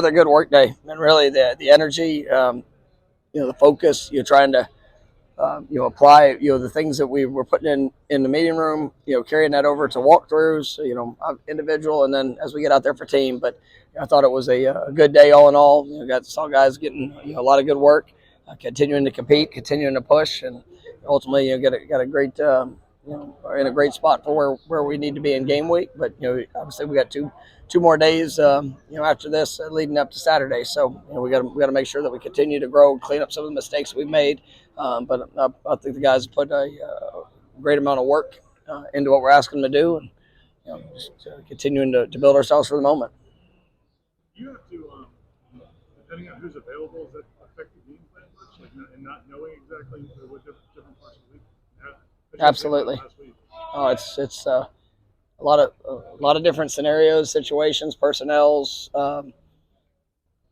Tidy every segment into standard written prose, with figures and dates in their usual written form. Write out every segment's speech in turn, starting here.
Another good work day, and really the energy, the focus. You're trying to apply the things that we were putting in the meeting room. Carrying that over to walkthroughs. Individual, and then as we get out there for team. But I thought it was a good day all in all. Saw guys getting a lot of good work, continuing to compete, continuing to push, and ultimately got a great. Are in a great spot for where we need to be in game week. But obviously we got two more days after this leading up to Saturday. So we got to make sure that we continue to grow, clean up some of the mistakes we've made. But I think the guys put a great amount of work into what we're asking them to do, and just continuing to build ourselves for the moment. You have to, depending on who's available, does that affect the game plan much? And not knowing exactly what different parts of the week. Absolutely. Oh, it's a lot of different scenarios, situations, personnels.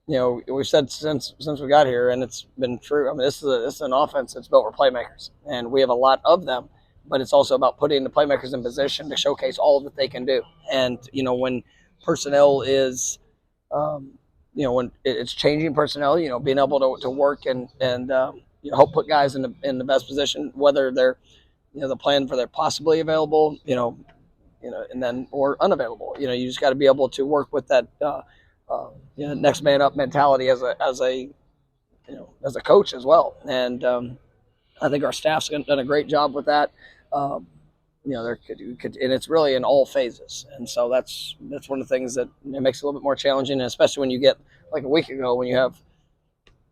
We've said since we got here, and it's been true. I mean, this is an offense that's built for playmakers, and we have a lot of them. But it's also about putting the playmakers in position to showcase all that they can do. And when personnel is, when it's changing personnel, being able to work and help put guys in the best position, whether they're the plan for they're possibly available, and then or unavailable. You just got to be able to work with that next man up mentality as a coach as well. And I think our staff's done a great job with that. And it's really in all phases. And so that's one of the things that it makes it a little bit more challenging, and especially when you get like a week ago when you have.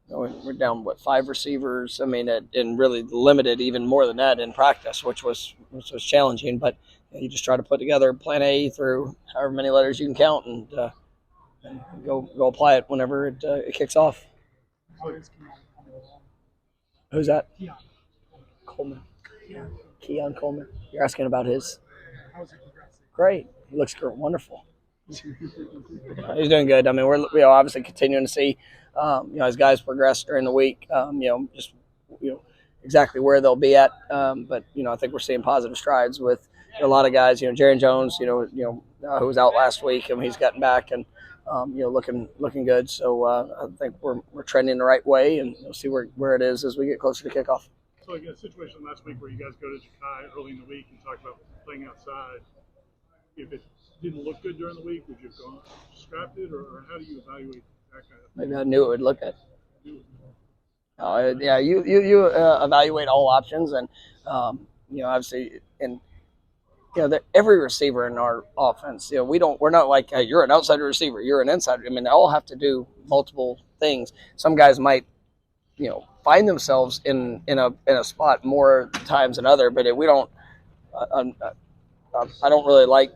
We're down 5 receivers. I mean, and really limited even more than that in practice, which was challenging. But you just try to put together Plan A through however many letters you can count, and go apply it whenever it kicks off. Who's that? Coleman. Keon Coleman. You're asking about his. Great. He looks wonderful. He's doing good. I mean, we're obviously continuing to see. As guys progress during the week, just exactly where they'll be at. But I think we're seeing positive strides with a lot of guys. Jaron Jones, who was out last week, and he's gotten back and looking good. So I think we're trending the right way, and we'll see where it is as we get closer to kickoff. So like a situation last week where you guys go to Jakai early in the week and talk about playing outside. If it didn't look good during the week, would you have scrapped it, or how do you evaluate? Maybe I knew it would look good. Yeah, you evaluate all options, and obviously, and every receiver in our offense, we're not like, hey, you're an outside receiver, you're an insider. I mean, they all have to do multiple things. Some guys might, find themselves in a spot more times than other, but we don't. I don't really like.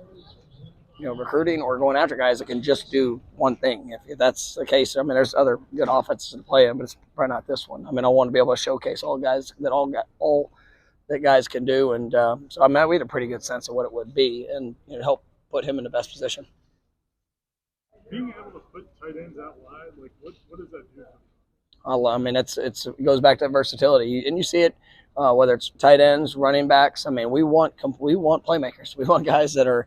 Recruiting or going after guys that can just do one thing. If that's the case, I mean, there's other good offenses to play in, but it's probably not this one. I mean, I want to be able to showcase all that guys can do, and so I mean, we had a pretty good sense of what it would be, and help put him in the best position. Being able to put tight ends out wide, like what does that do? I mean, it goes back to versatility, and you see it whether it's tight ends, running backs. I mean, we want playmakers. We want guys that are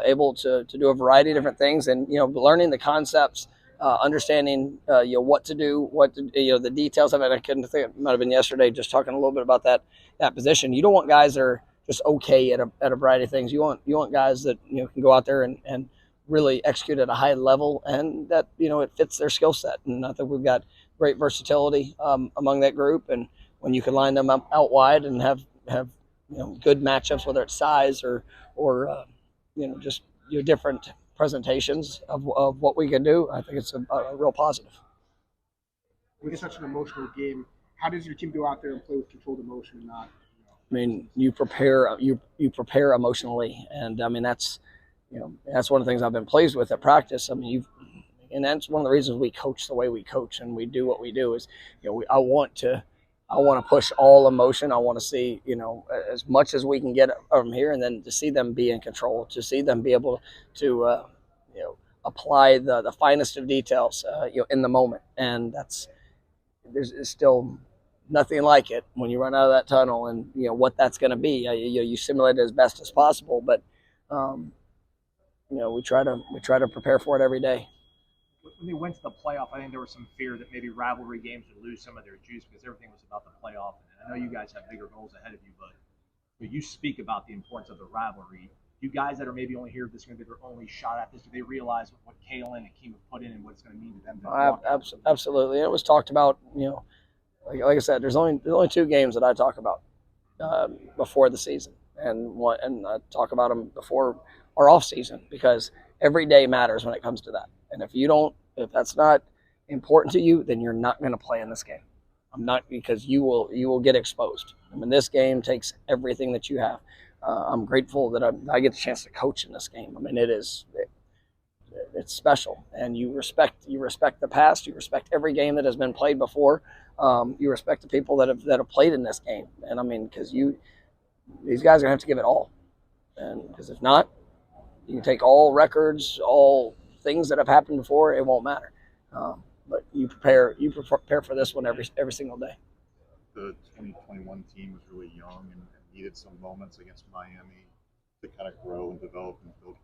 able to do a variety of different things, and learning the concepts, understanding what to do, the details of it. I couldn't think it might have been yesterday, just talking a little bit about that position. You don't want guys that are just okay at a variety of things. You want guys that can go out there and really execute at a high level, and that it fits their skill set. And I think we've got great versatility among that group, and when you can line them up out wide and have good matchups, whether it's size or just different presentations of what we can do, I think it's a real positive. With such an emotional game, how does your team go out there and play with controlled emotion and not? I mean, you prepare emotionally, and I mean that's one of the things I've been pleased with at practice. I mean, and that's one of the reasons we coach the way we coach and we do what we do is, I want to push all emotion. I want to see, as much as we can get from here, and then to see them be in control, to see them be able to, apply the finest of details, in the moment. And there's still nothing like it when you run out of that tunnel and, what that's going to be. You simulate it as best as possible, but, we try to prepare for it every day. when they went to the playoff, I think there was some fear that maybe rivalry games would lose some of their juice because everything was about the playoff. And I know you guys have bigger goals ahead of you, but you speak about the importance of the rivalry. You guys that are maybe only here, this is going to be their only shot at this. Do they realize what Kalen and Keem have put in and what it's going to mean to them? Absolutely. It was talked about, like I said, there's only 2 games that I talk about before the season, and I talk about them before our off season, because every day matters when it comes to that. And if that's not important to you, then you're not going to play in this game. I'm not, because you will get exposed. I mean, this game takes everything that you have. I'm grateful that I get the chance to coach in this game. I mean, it's special, and you respect the past. You respect every game that has been played before. You respect the people that have played in this game, and I mean, because these guys are gonna have to give it all, and because if not, you can take all records, all things that have happened before, it won't matter. But you prepare for this one every single day. The 2021 team was really young and needed some moments against Miami to kind of grow and develop and build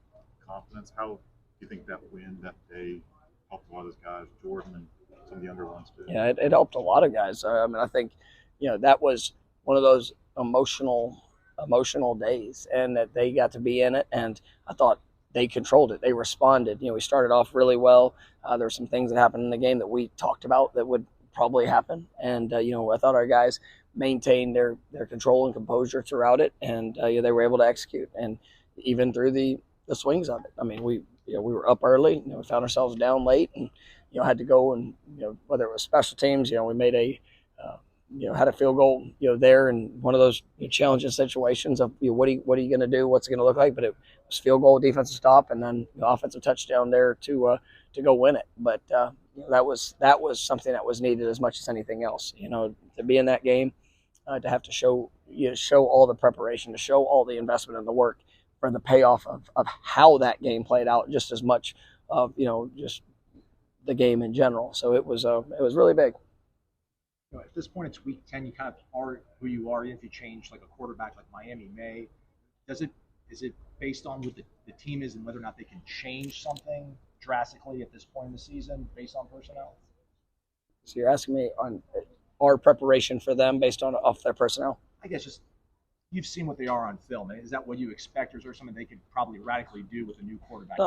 confidence. How do you think that win that day helped a lot of those guys, Jordan and some of the other ones too? Yeah, it helped a lot of guys. I mean, I think, that was one of those emotional days, and that they got to be in it, and I thought they controlled it. They responded. We started off really well. There were some things that happened in the game that we talked about that would probably happen, and I thought our guys maintained their control and composure throughout it, and they were able to execute, and even through the swings of it. I mean, we were up early. We found ourselves down late, and had to go, and whether it was special teams, we made had a field goal there, and one of those challenging situations of what are you going to do, what's it going to look like, but it was field goal, defensive stop, and then offensive touchdown there to go win it. But that was something that was needed as much as anything else. To be in that game, to have to show all the preparation, to show all the investment and the work for the payoff of how that game played out, just as much of just the game in general. So it was really big. At this point, it's week 10. You kind of are who you are. Even if you change like a quarterback like Miami may, is it based on what the team is and whether or not they can change something drastically at this point in the season based on personnel? So you're asking me on our preparation for them based off their personnel? I guess just you've seen what they are on film. Is that what you expect, or is there something they could probably radically do with a new quarterback?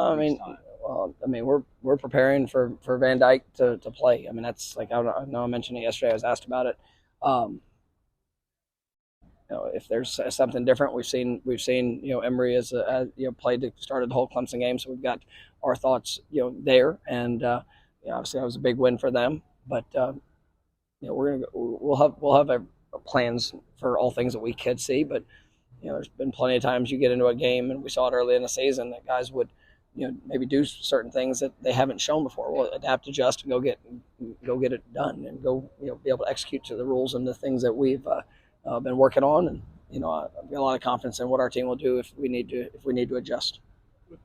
We're preparing for Van Dyke to play. I mean, that's like I know I mentioned it yesterday. I was asked about it. If there's something different, we've seen Emory as played to started the whole Clemson game, so we've got our thoughts there, and obviously that was a big win for them. But we'll have plans for all things that we could see, but there's been plenty of times you get into a game, and we saw it early in the season, that guys would maybe do certain things that they haven't shown before. We'll adapt, adjust, and go get it done, and go be able to execute to the rules and the things that we've been working on. And I've got a lot of confidence in what our team will do if we need to adjust. With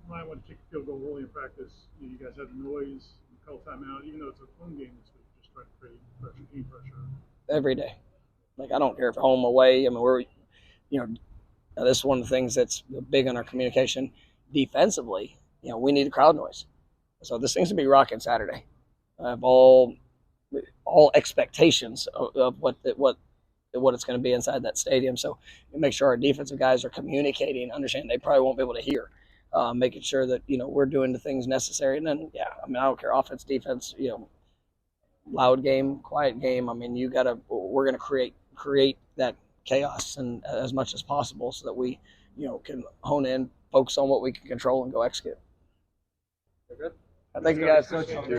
Ryan went to kick a field goal early in practice, you guys had the noise, call timeout, even though it's a home game this week, just trying to create pressure, team pressure. Every day. Like, I don't care if home, away. I mean, we're, this is one of the things that's big on our communication defensively. We need crowd noise. So this seems to be rocking Saturday. I have all expectations of what it's going to be inside that stadium. So we make sure our defensive guys are communicating, understand they probably won't be able to hear, making sure that, we're doing the things necessary. And then, I don't care, offense, defense, loud game, quiet game. I mean, we're going to create that chaos and as much as possible so that we, can hone in, focus on what we can control, and go execute. Good. Thank you guys.